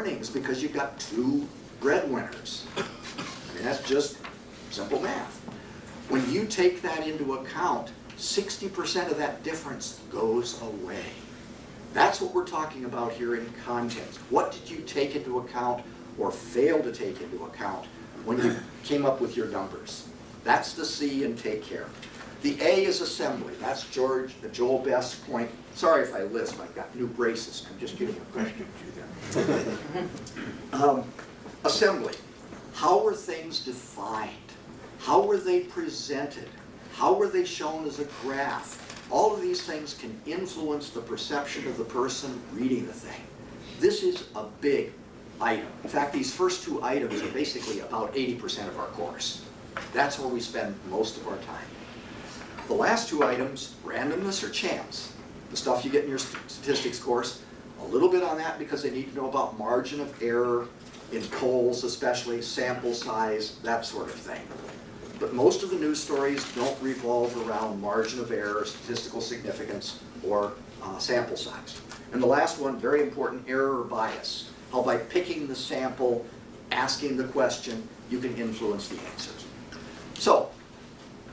earnings because you've got 2 breadwinners. I mean, that's just simple math. When you take that into account, 60% of that difference goes away. That's what we're talking about here in context. What did you take into account or fail to take into account when you came up with your numbers? That's the C in take care. The A is assembly. That's Joel Best's point. Sorry if I lisp, I've got new braces. I'm just getting a question to you there. Assembly. How were things defined? How were they presented? How were they shown as a graph? All of these things can influence the perception of the person reading the thing. This is a big item. In fact, these first 2 items are basically about 80% of our course. That's where we spend most of our time. The last 2 items, randomness or chance, the stuff you get in your statistics course, a little bit on that because they need to know about margin of error, in polls especially, sample size, that sort of thing. But most of the news stories don't revolve around margin of error, statistical significance, or sample size. And the last one, very important, error or bias. How by picking the sample, asking the question, you can influence the answers. So,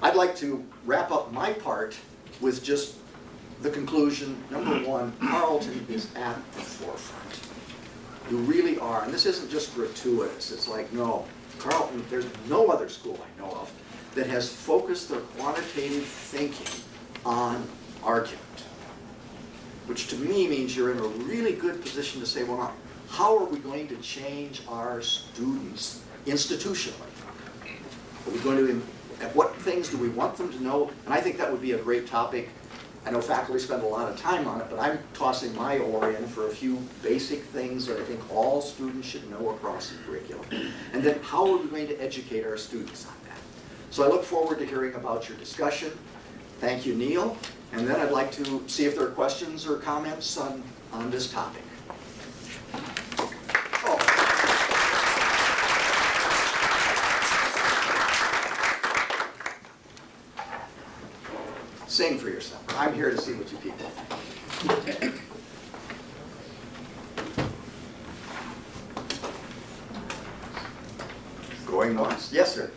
I'd like to wrap up my part with just the conclusion. Number 1, Carleton is at the forefront. You really are, and this isn't just gratuitous. It's like, no, Carleton, there's no other school I know of that has focused their quantitative thinking on argument, which to me means you're in a really good position to say, well, now, how are we going to change our students institutionally? Are we going to, what things do we want them to know? And I think that would be a great topic. I know faculty spend a lot of time on it, but I'm tossing my oar in for a few basic things that I think all students should know across the curriculum. And then how are we going to educate our students on that? So I look forward to hearing about your discussion. Thank you, Neil. And then I'd like to see if there are questions or comments on this topic. Sing for yourself. I'm here to see what you people think. Going once? Yes, sir.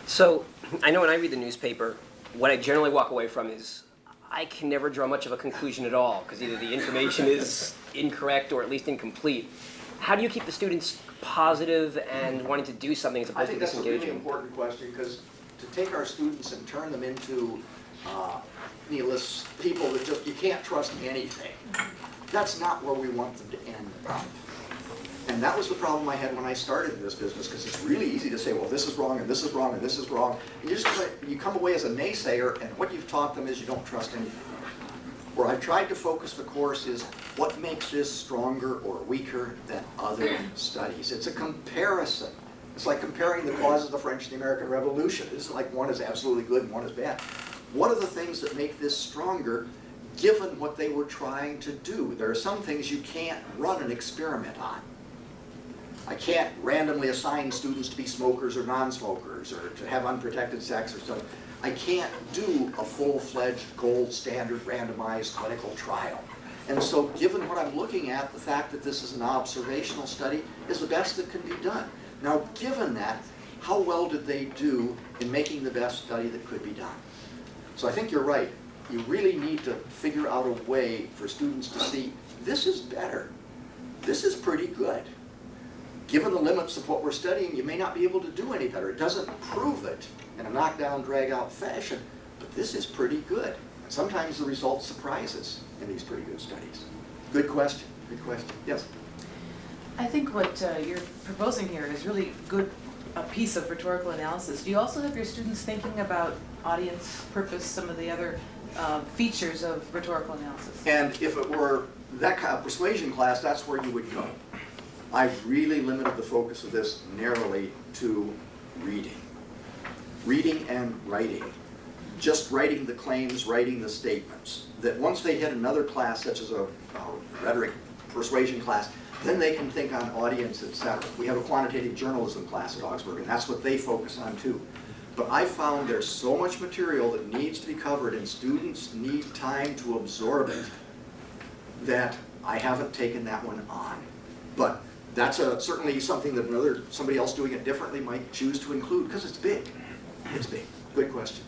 So, I know when I read the newspaper, what I generally walk away from is I can never draw much of a conclusion at all, because either the information is incorrect or at least incomplete. How do you keep the students positive and wanting to do something as opposed to disengaging? I think that's a really important question, because to take our students and turn them into nihilists, people that just, you can't trust anything, that's not where we want them to end up. And that was the problem I had when I started in this business, because it's really easy to say, well, this is wrong, and this is wrong, and this is wrong. And you come away as a naysayer, and what you've taught them is you don't trust anything. Where I've tried to focus the course is what makes this stronger or weaker than other studies. It's a comparison. It's like comparing the causes of the French and the American Revolution. It isn't like one is absolutely good and one is bad. What are the things that make this stronger given what they were trying to do? There are some things you can't run an experiment on. I can't randomly assign students to be smokers or non-smokers or to have unprotected sex or something. I can't do a full-fledged gold standard randomized clinical trial. And so given what I'm looking at, the fact that this is an observational study is the best that can be done. Now given that, how well did they do in making the best study that could be done? So I think you're right. You really need to figure out a way for students to see, this is better. This is pretty good. Given the limits of what we're studying, you may not be able to do any better. It doesn't prove it in a knockdown, drag-out fashion, but this is pretty good. And sometimes the result surprises in these pretty good studies. Good question. Good question. Yes? I think what you're proposing here is really a piece of rhetorical analysis. Do you also have your students thinking about audience, purpose, some of the other features of rhetorical analysis? And if it were that kind of persuasion class, that's where you would go. I've really limited the focus of this narrowly to reading. Reading and writing. Just writing the claims, writing the statements. That once they hit another class, such as a rhetoric persuasion class, then they can think on audience, etc. We have a quantitative journalism class at Augsburg, and that's what they focus on too. But I found there's so much material that needs to be covered, and students need time to absorb it, that I haven't taken that one on. But That's certainly something that somebody else doing it differently might choose to include, because it's big. It's big. Good question.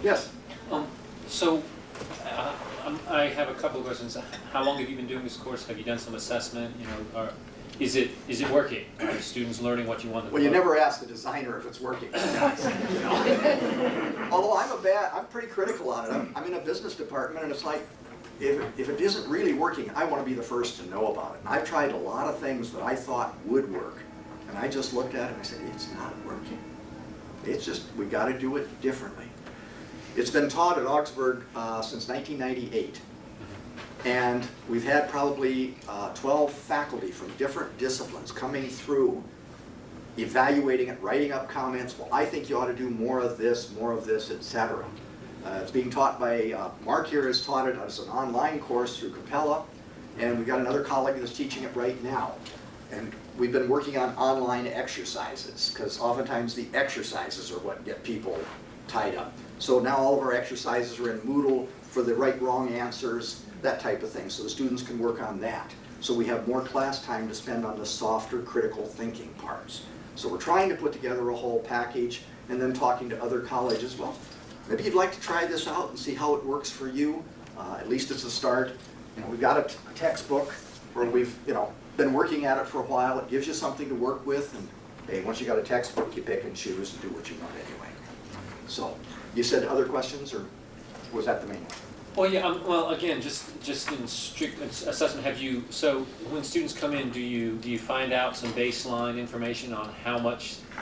Yes? So, I have a couple of questions. How long have you been doing this course? Have you done some assessment? You know, or is it working? Are students learning what you want them to Well, you learn? never ask the designer if it's working. You know? Although I'm pretty critical on it. I'm in a business department, and it's like, if it isn't really working, I want to be the first to know about it. And I've tried a lot of things that I thought would work, and I just looked at it and I said, it's not working. It's just, we got to do it differently. It's been taught at Augsburg since 1998. And we've had probably 12 faculty from different disciplines coming through, evaluating it, writing up comments. Well, I think you ought to do more of this, etc. It's being taught by, Mark here has taught it as an online course through Capella, and we've got another colleague that's teaching it right now. And we've been working on online exercises, because oftentimes the exercises are what get people tied up. So now all of our exercises are in Moodle for the right, wrong answers, that type of thing, so the students can work on that. So we have more class time to spend on the softer critical thinking parts. So we're trying to put together a whole package, and then talking to other colleges. Well, maybe you'd like to try this out and see how it works for you. At least it's a start. You know, we've got a textbook where we've been working at it for a while. It gives you something to work with, and hey, once you got a textbook, you pick and choose and do what you want anyway. So, you said other questions, or was that the main one? Well, yeah. Well, again, just in strict assessment, so when students come in, do you find out some baseline information on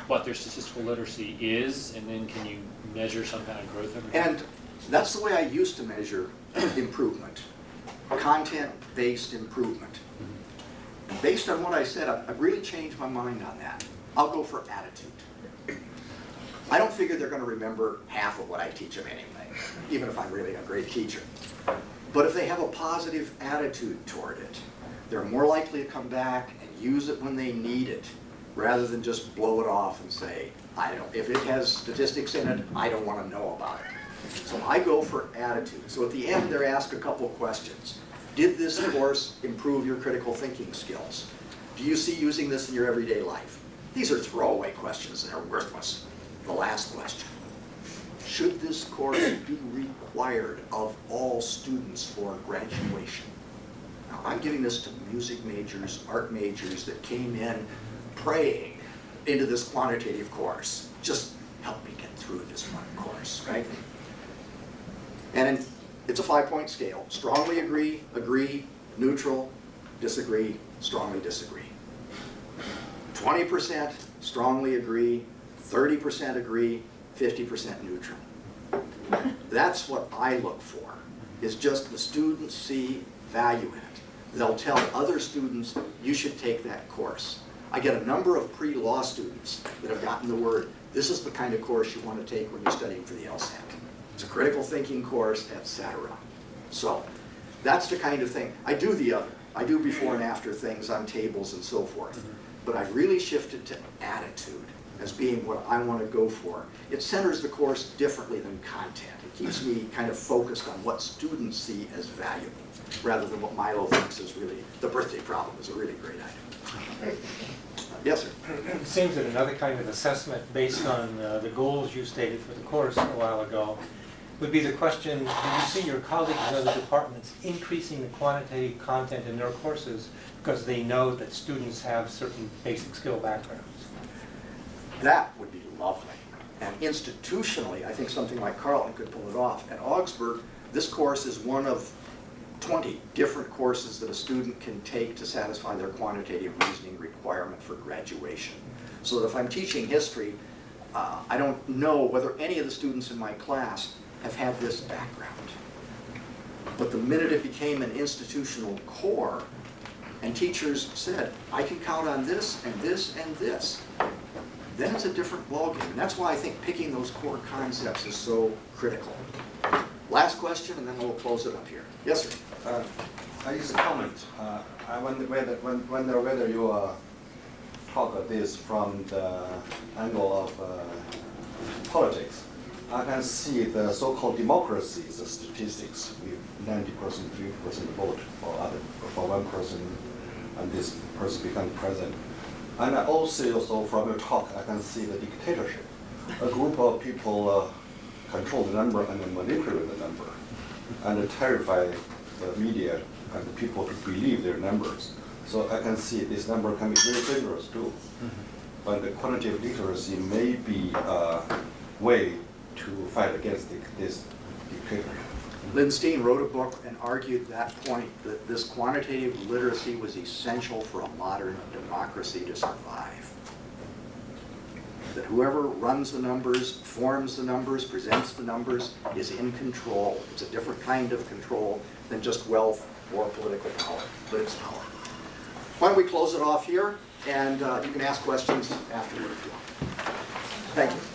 what their statistical literacy is, and then can you measure some kind of growth over time? And that's the way I used to measure improvement, content-based improvement. And based on what I said, I've really changed my mind on that. I'll go for attitude. I don't figure they're going to remember half of what I teach them anyway, even if I'm really a great teacher. But if they have a positive attitude toward it, they're more likely to come back and use it when they need it, rather than just blow it off and say, if it has statistics in it, I don't want to know about it. So I go for attitude. So at the end, they're asked a couple questions. Did this course improve your critical thinking skills? Do you see using this in your everyday life? These are throwaway questions and they're worthless. The last question. Should this course be required of all students for graduation? Now, I'm giving this to music majors, art majors that came in praying into this quantitative course. Just help me get through this one course, right? And it's a 5-point scale. Strongly agree, agree, neutral, disagree, strongly disagree. 20% strongly agree, 30% agree, 50% neutral. That's what I look for, is just the students see value in it. They'll tell other students, you should take that course. I get a number of pre-law students that have gotten the word, this is the kind of course you want to take when you're studying for the LSAT. It's a critical thinking course, etc. So that's the kind of thing. I do the other. I do before and after things on tables and so forth. But I've really shifted to attitude as being what I want to go for. It centers the course differently than content. It keeps me kind of focused on what students see as valuable, rather than what Milo thinks is really, the birthday problem is a really great item. Yes, sir? It seems that another kind of assessment based on the goals you stated for the course a while ago would be the question, do you see your colleagues in other departments increasing the quantitative content in their courses because they know that students have certain basic skill backgrounds? That would be lovely. And institutionally, I think something like Carleton could pull it off. At Augsburg, this course is one of 20 different courses that a student can take to satisfy their quantitative reasoning requirement for graduation. So that if I'm teaching history, I don't know whether any of the students in my class have had this background. But the minute it became an institutional core, and teachers said, I can count on this and this and this, then it's a different ballgame. And that's why I think picking those core concepts is so critical. Last question, and then we'll close it up here. Yes, sir? I just comment. I wonder whether you talk of this from the angle of politics. I can see the so-called democracy, the statistics, with 90%, 50% vote for one person, and this person become president. And I also from your talk, I can see the dictatorship. A group of people control the number and then manipulate the number, and terrify the media and the people to believe their numbers. So I can see this number can be very dangerous too. But the quantitative literacy may be a way to fight against this dictatorship. Lindstein wrote a book and argued that point, that this quantitative literacy was essential for a modern democracy to survive. That whoever runs the numbers, forms the numbers, presents the numbers, is in control. It's a different kind of control than just wealth or political power, but it's power. Why don't we close it off here, and you can ask questions afterward if you want. Thank you.